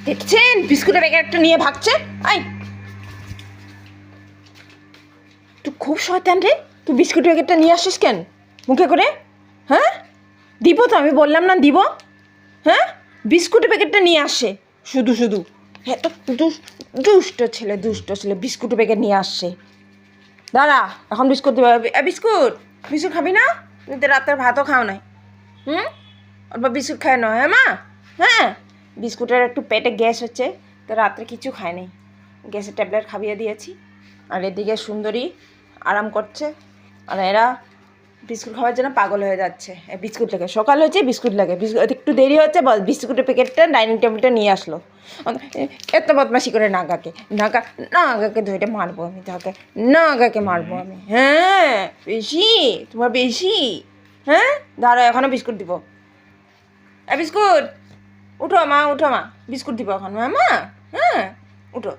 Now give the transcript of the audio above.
দেখছেন বিস্কুটের প্যাকেট একটা নিয়ে ভাগছে। আই তুই খুব শয়তান রে, তুই বিস্কুটের প্যাকেটটা নিয়ে আসিস কেন মুখে করে? হ্যাঁ দিব তো, আমি বললাম না দিব। হ্যাঁ বিস্কুটের প্যাকেটটা নিয়ে আসে শুধু শুধু। হ্যাঁ তো দুষ্ট ছেলে বিস্কুটের প্যাকেট নিয়ে আসছে। দাঁড়া এখন বিস্কুট দেবে। বিস্কুট বিস্কুট খাবি না? তুমি তো রাতের ভাতও খাও নাই। অল্প বিস্কুট খায় না? হ্যাঁ মা, হ্যাঁ বিস্কুটের একটু পেটে গ্যাস হচ্ছে, তো রাত্রে কিছু খায় নাই, গ্যাসের ট্যাবলেট খাইয়ে দিয়েছি। আর এদিকে সুন্দরী আরাম করছে, আর এরা বিস্কুট খাওয়ার জন্য পাগল হয়ে যাচ্ছে। বিস্কুট লাগে, সকাল হয়েছে বিস্কুট লাগে, বিস্কুট একটু দেরি হচ্ছে বল বিস্কুটের প্যাকেটটা ডাইনিং টেবিলটা নিয়ে আসলো। এত বদমাশি করে নাগাকে ধরে মারবো আমি, তাকে নাগাকে মারবো আমি। হ্যাঁ বেশি তোমার বেশি। হ্যাঁ দাঁড়া এখনও বিস্কুট দিব। বিস্কুট উঠো মা, বিস্কুট দিব এখন। হ্যাঁ মা, হ্যাঁ উঠো।